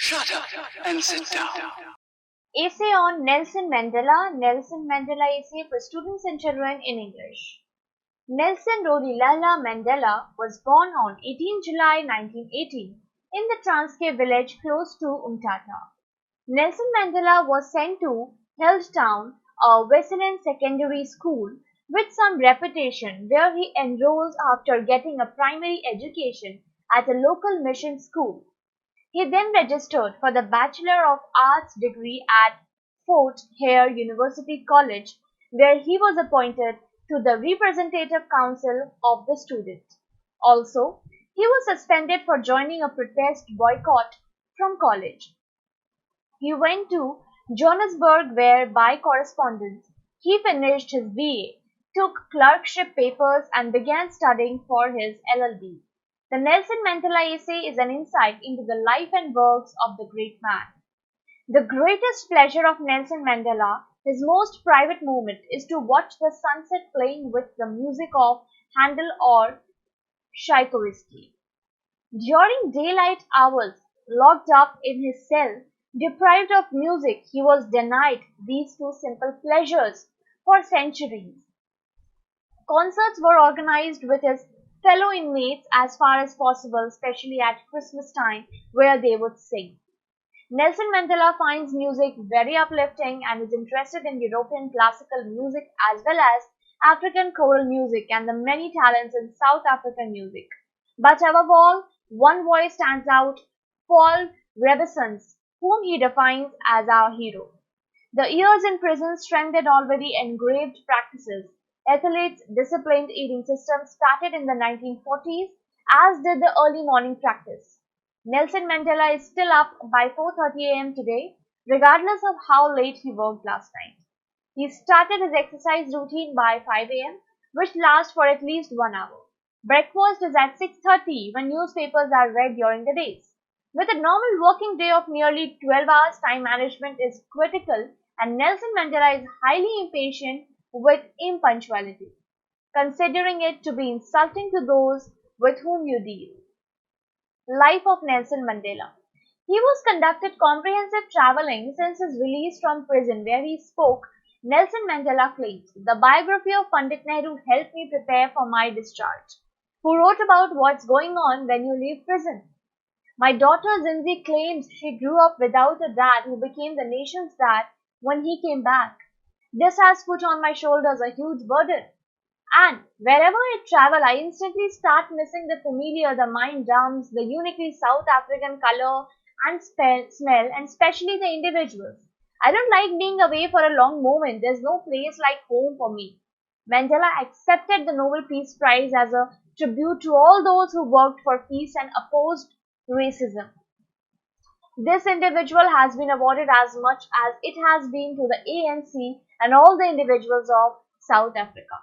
Shut up and sit down. Essay on Nelson Mandela. Nelson Mandela essay for students and children in English. Nelson Rolihlahla Mandela was born on 18 July 1918 in the Transkei village close to Umtata. Nelson Mandela was sent to Hilltown, a Wesleyan secondary school with some reputation, where he enrolled after getting a primary education at a local mission school. He then registered for the Bachelor of Arts degree at Fort Hare University College, where he was appointed to the Representative Council of the Student. Also, he was suspended for joining a protest boycott from college. He went to Johannesburg, where by correspondence he finished his BA, took clerkship papers, and began studying for his LLB. The Nelson Mandela essay is an insight into the life and works of the great man. The greatest pleasure of Nelson Mandela, his most private moment, is to watch the sunset playing with the music of Handel or Tchaikovsky. During daylight hours, locked up in his cell, deprived of music, he was denied these two simple pleasures for centuries. Concerts were organized with his fellow inmates as far as possible, especially at Christmas time, where they would sing. Nelson Mandela finds music very uplifting and is interested in European classical music as well as African choral music and the many talents in South African music. But above all, one voice stands out, Paul Robeson's, whom he defines as our hero. The years in prison strengthened already engraved practices. Athletes' disciplined eating system started in the 1940s, as did the early morning practice. Nelson Mandela is still up by 4:30 a.m. today, regardless of how late he worked last night. He started his exercise routine by 5 a.m., which lasts for at least 1 hour. Breakfast is at 6:30 when newspapers are read during the days. With a normal working day of nearly 12 hours, time management is critical, and Nelson Mandela is highly impatient with impunctuality, considering it to be insulting to those with whom you deal. Life of Nelson Mandela. He was conducted comprehensive traveling since his release from prison, where he spoke. Nelson Mandela claims, "The biography of Pandit Nehru helped me prepare for my discharge." Who wrote about what's going on when you leave prison? My daughter Zinzi claims she grew up without a dad who became the nation's dad when he came back. This has put on my shoulders a huge burden. And wherever I travel, I instantly start missing the familiar, the mind drums, the uniquely South African color and smell, and especially the individuals. I don't like being away for a long moment. There's no place like home for me. Mandela accepted the Nobel Peace Prize as a tribute to all those who worked for peace and opposed racism. This individual has been awarded as much as it has been to the ANC and all the individuals of South Africa.